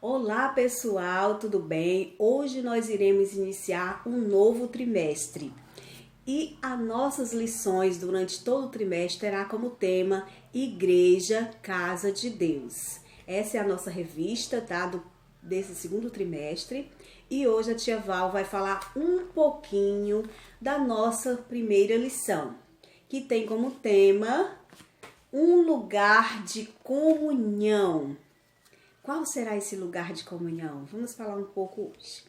Olá pessoal, tudo bem? Hoje nós iremos iniciar um novo trimestre e as nossas lições durante todo o trimestre terá como tema Igreja, Casa de Deus. Essa é a nossa revista, tá? Desse segundo trimestre e hoje a tia Val vai falar um pouquinho da nossa primeira lição, que tem como tema um lugar de comunhão. Qual será esse lugar de comunhão? Vamos falar um pouco hoje.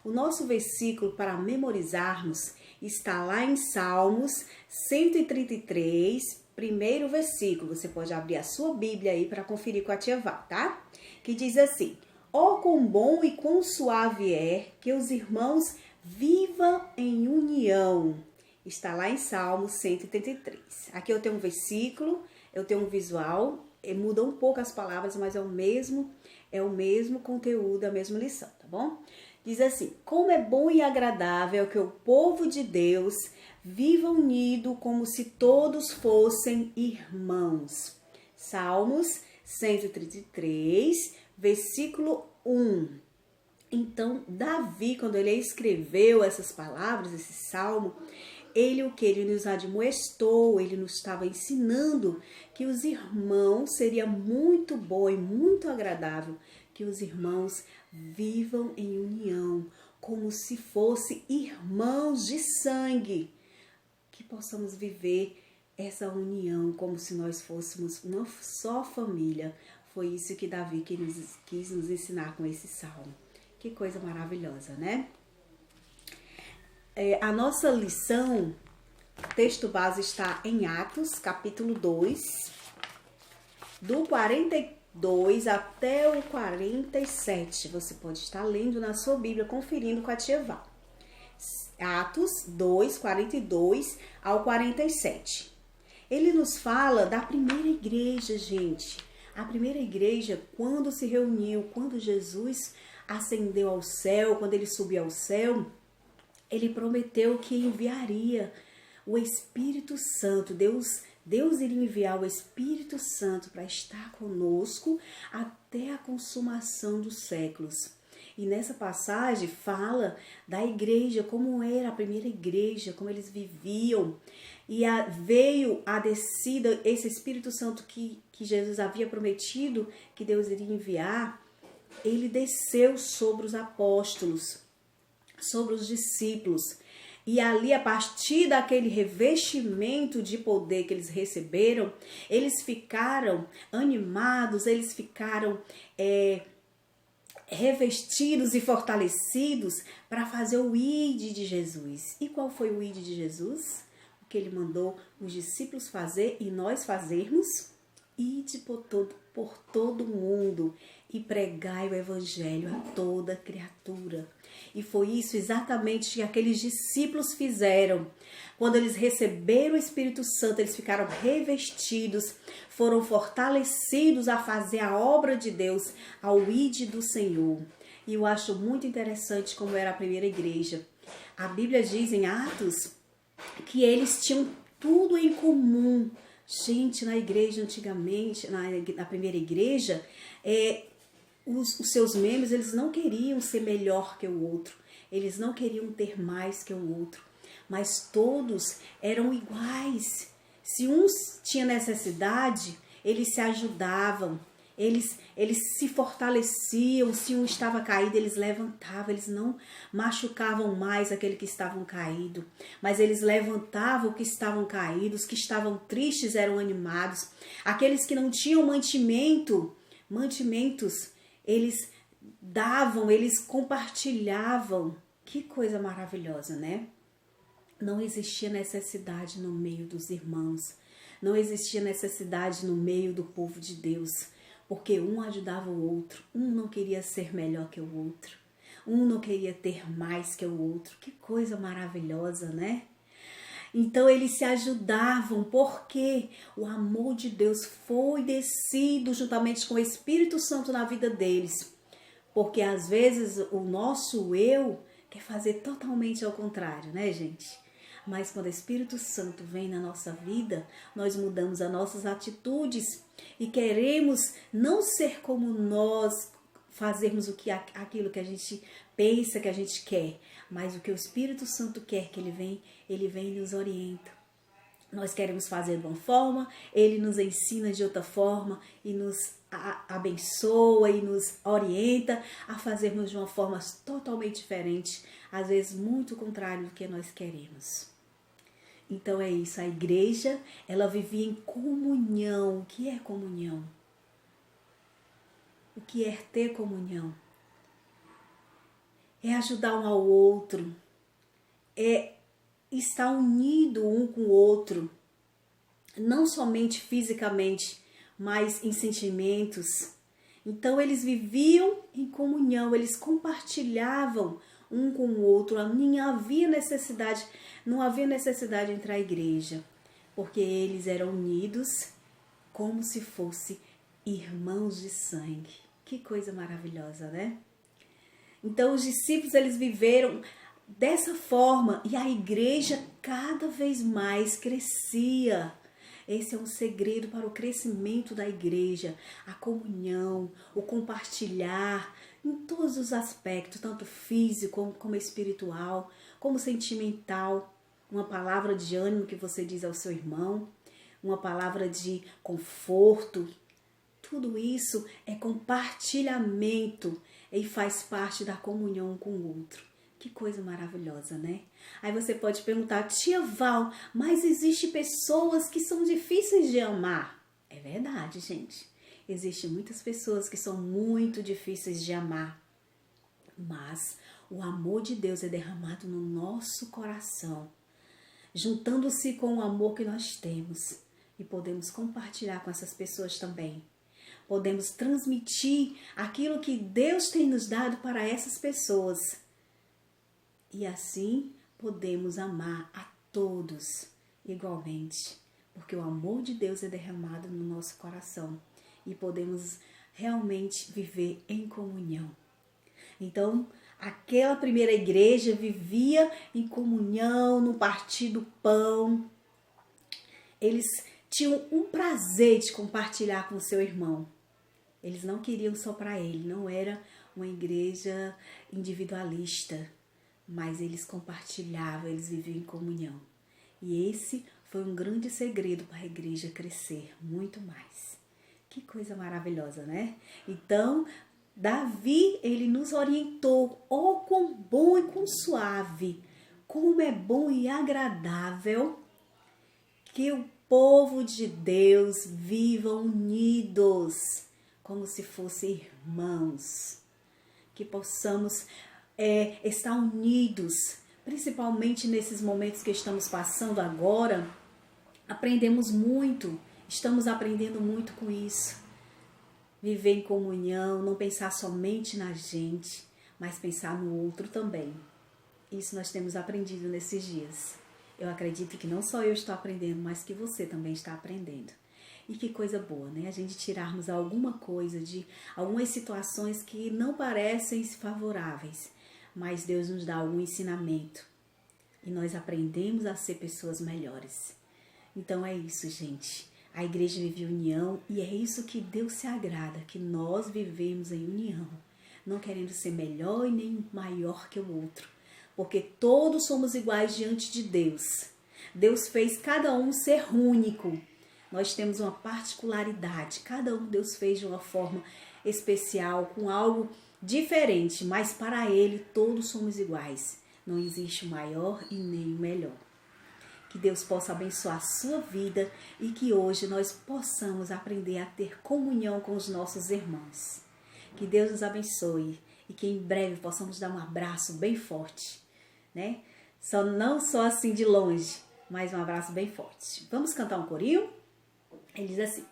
O nosso versículo para memorizarmos está lá em Salmos 133, primeiro versículo. Você pode abrir a sua Bíblia aí para conferir com a tia Val, tá? Que diz assim: ó, quão bom e quão suave é que os irmãos vivam em união. Está lá em Salmos 133. Aqui eu tenho um versículo, eu tenho um visual, muda um pouco as palavras, mas é o mesmo conteúdo, a mesma lição, tá bom? Diz assim: como é bom e agradável que o povo de Deus viva unido como se todos fossem irmãos. Salmos 133, versículo 1. Então, Davi, quando ele escreveu essas palavras, esse salmo, ele nos admoestou, ele nos estava ensinando que os irmãos, seria muito bom e muito agradável que os irmãos vivam em união, como se fossem irmãos de sangue, que possamos viver essa união como se nós fôssemos uma só família. Foi isso que Davi quis nos ensinar com esse salmo. Que coisa maravilhosa, né? A nossa lição, o texto base está em Atos, capítulo 2, do 42 até o 47. Você pode estar lendo na sua Bíblia, conferindo com a tia Val. Atos 2, 42 ao 47. Ele nos fala da primeira igreja, gente. A primeira igreja, quando se reuniu, quando Jesus ascendeu ao céu, quando ele subiu ao céu, ele prometeu que enviaria o Espírito Santo. Deus iria enviar o Espírito Santo para estar conosco até a consumação dos séculos. E nessa passagem fala da igreja, como era a primeira igreja, como eles viviam. E veio a descida, esse Espírito Santo que Jesus havia prometido que Deus iria enviar, ele desceu sobre os apóstolos, sobre os discípulos. E ali, a partir daquele revestimento de poder que eles receberam, eles ficaram animados, eles ficaram revestidos e fortalecidos para fazer o ID de Jesus. E qual foi o ID de Jesus? O que ele mandou os discípulos fazer e nós fazermos? Ide por todo mundo e pregai o evangelho a toda criatura. E foi isso exatamente que aqueles discípulos fizeram. Quando eles receberam o Espírito Santo, eles ficaram revestidos, foram fortalecidos a fazer a obra de Deus, ao ID do Senhor. E eu acho muito interessante como era a primeira igreja. A Bíblia diz em Atos que eles tinham tudo em comum. Gente, na igreja antigamente, na primeira igreja, os seus membros, eles não queriam ser melhor que o outro. Eles não queriam ter mais que o outro. Mas todos eram iguais. Se uns tinham necessidade, eles se ajudavam. Eles se fortaleciam. Se um estava caído, eles levantavam. Eles não machucavam mais aquele que estavam caído, mas eles levantavam os que estavam caídos, que estavam tristes eram animados. Aqueles que não tinham mantimentos, eles davam, eles compartilhavam. Que coisa maravilhosa, né? Não existia necessidade no meio dos irmãos. Não existia necessidade no meio do povo de Deus. Porque um ajudava o outro, um não queria ser melhor que o outro, um não queria ter mais que o outro. Que coisa maravilhosa, né? Então eles se ajudavam porque o amor de Deus foi descido juntamente com o Espírito Santo na vida deles. Porque às vezes o nosso eu quer fazer totalmente ao contrário, né, gente? Mas quando o Espírito Santo vem na nossa vida, nós mudamos as nossas atitudes e queremos não ser como nós fazermos aquilo que a gente pensa que a gente quer, mas o que o Espírito Santo quer que ele vem e nos orienta. Nós queremos fazer de uma forma, ele nos ensina de outra forma e nos abençoa e nos orienta a fazermos de uma forma totalmente diferente, às vezes muito contrário do que nós queremos. Então é isso, a igreja, ela vivia em comunhão. O que é comunhão? O que é ter comunhão? É ajudar um ao outro, é estar unido um com o outro, não somente fisicamente, mas em sentimentos. Então eles viviam em comunhão, eles compartilhavam um com o outro, não havia necessidade de entrar à igreja, porque eles eram unidos como se fossem irmãos de sangue. Que coisa maravilhosa, né? Então os discípulos, eles viveram dessa forma e a igreja cada vez mais crescia. Esse é um segredo para o crescimento da igreja, a comunhão, o compartilhar em todos os aspectos, tanto físico como espiritual, como sentimental. Uma palavra de ânimo que você diz ao seu irmão, uma palavra de conforto. Tudo isso é compartilhamento e faz parte da comunhão com o outro. Que coisa maravilhosa, né? Aí você pode perguntar, tia Val, mas existem pessoas que são difíceis de amar. É verdade, gente. Existem muitas pessoas que são muito difíceis de amar. Mas o amor de Deus é derramado no nosso coração, juntando-se com o amor que nós temos. E podemos compartilhar com essas pessoas também. Podemos transmitir aquilo que Deus tem nos dado para essas pessoas. E assim podemos amar a todos igualmente, porque o amor de Deus é derramado no nosso coração e podemos realmente viver em comunhão. Então, aquela primeira igreja vivia em comunhão, no partir do pão. Eles tinham um prazer de compartilhar com o seu irmão. Eles não queriam só para ele, não era uma igreja individualista, mas eles compartilhavam, eles viviam em comunhão. E esse foi um grande segredo para a igreja crescer muito mais. Que coisa maravilhosa, né? Então, Davi, ele nos orientou, oh, quão bom e quão suave, como é bom e agradável que o povo de Deus viva unidos, como se fossem irmãos, que possamos estar unidos, principalmente nesses momentos que estamos passando agora. Aprendemos muito, estamos aprendendo muito com isso. Viver em comunhão, não pensar somente na gente, mas pensar no outro também. Isso nós temos aprendido nesses dias. Eu acredito que não só eu estou aprendendo, mas que você também está aprendendo. E que coisa boa, né? A gente tirarmos alguma coisa de algumas situações que não parecem favoráveis, mas Deus nos dá algum ensinamento e nós aprendemos a ser pessoas melhores. Então é isso, gente. A igreja vive união e é isso que Deus se agrada, que nós vivemos em união, não querendo ser melhor e nem maior que o outro, porque todos somos iguais diante de Deus. Deus fez cada um ser único. Nós temos uma particularidade, cada um Deus fez de uma forma especial, com algo diferente, mas para Ele todos somos iguais. Não existe o maior e nem o melhor. Que Deus possa abençoar a sua vida e que hoje nós possamos aprender a ter comunhão com os nossos irmãos. Que Deus nos abençoe e que em breve possamos dar um abraço bem forte, né? Não só assim de longe, mas um abraço bem forte. Vamos cantar um corinho? Ele diz assim: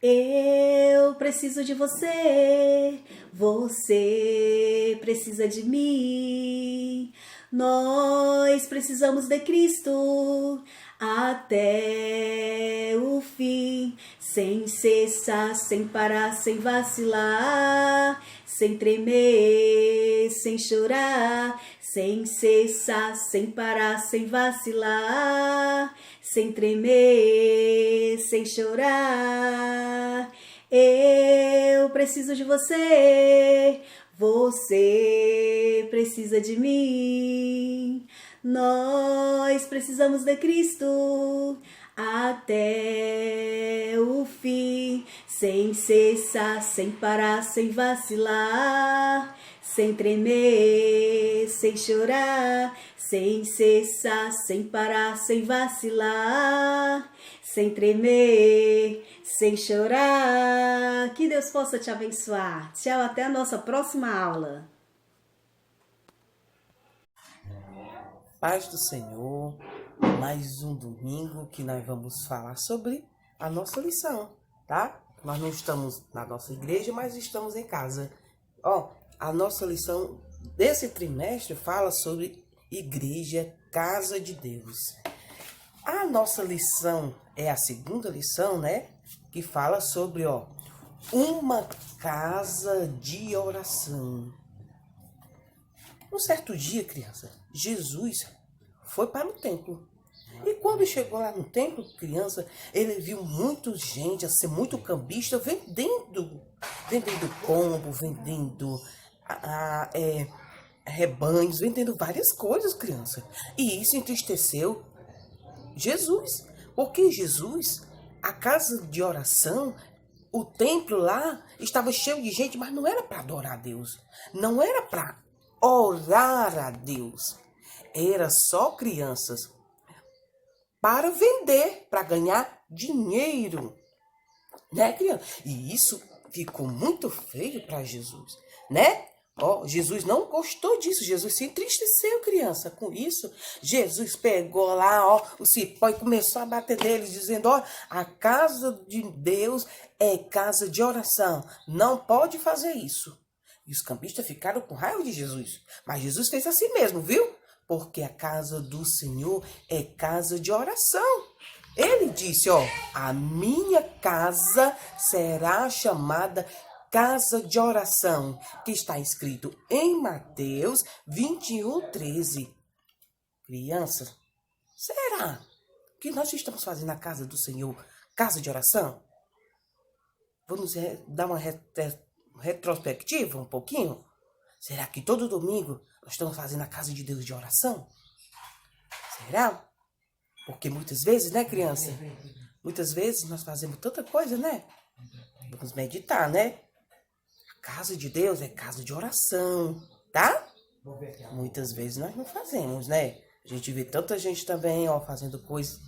eu preciso de você, você precisa de mim. Nós precisamos de Cristo até o fim, sem cessar, sem parar, sem vacilar, sem tremer, sem chorar, sem cessar, sem parar, sem vacilar, sem tremer, sem chorar. Eu preciso de você, você precisa de mim. Nós precisamos de Cristo até o fim, sem cessar, sem parar, sem vacilar, sem tremer, sem chorar, sem cessar, sem parar, sem vacilar, sem tremer, sem chorar. Que Deus possa te abençoar. Tchau, até a nossa próxima aula. Paz do Senhor, mais um domingo que nós vamos falar sobre a nossa lição, tá? Nós não estamos na nossa igreja, mas estamos em casa. A nossa lição desse trimestre fala sobre igreja, casa de Deus. A nossa lição é a segunda lição, né? Que fala sobre, uma casa de oração. Um certo dia, criança, Jesus foi para o templo. E quando chegou lá no templo, criança, ele viu muita gente, assim, muito cambista, vendendo pombo, vendendo rebanhos, vendendo várias coisas, criança. E isso entristeceu Jesus, porque Jesus, a casa de oração, o templo lá estava cheio de gente, mas não era para adorar a Deus, não era para orar a Deus, era só crianças para vender, para ganhar dinheiro, né, criança? E isso ficou muito feio para Jesus, né? Jesus não gostou disso, Jesus se entristeceu, criança, com isso. Jesus pegou lá, o cipó e começou a bater neles, dizendo, a casa de Deus é casa de oração, não pode fazer isso. E os cambistas ficaram com raiva de Jesus, mas Jesus fez assim mesmo, viu? Porque a casa do Senhor é casa de oração. Ele disse, a minha casa será chamada casa de oração, que está escrito em Mateus 21:13. Crianças, será que nós estamos fazendo a casa do Senhor casa de oração? Vamos dar uma retrospectiva um pouquinho? Será que todo domingo nós estamos fazendo a casa de Deus de oração? Será? Porque muitas vezes, né, criança? Muitas vezes nós fazemos tanta coisa, né? Vamos meditar, né? A casa de Deus é casa de oração, tá? Muitas vezes nós não fazemos, né? A gente vê tanta gente também, fazendo coisas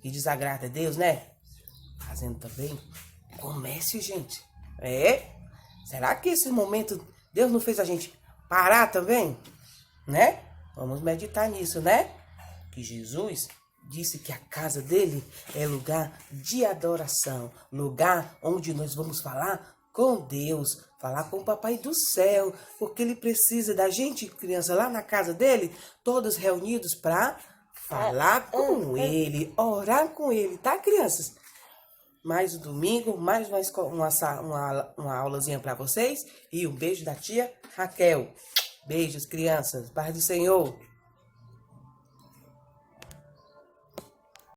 que desagrada a Deus, né? Fazendo também comércio, gente. Será que esse momento Deus não fez a gente parar também? Né? Vamos meditar nisso, né? Que Jesus disse que a casa dele é lugar de adoração, lugar onde nós vamos falar com Deus, falar com o Papai do céu, porque ele precisa da gente, criança, lá na casa dele, todos reunidos para falar com ele, orar com ele, tá, crianças? Mais um domingo, mais uma aulazinha para vocês e um beijo da tia Raquel. Beijos, crianças. Paz do Senhor.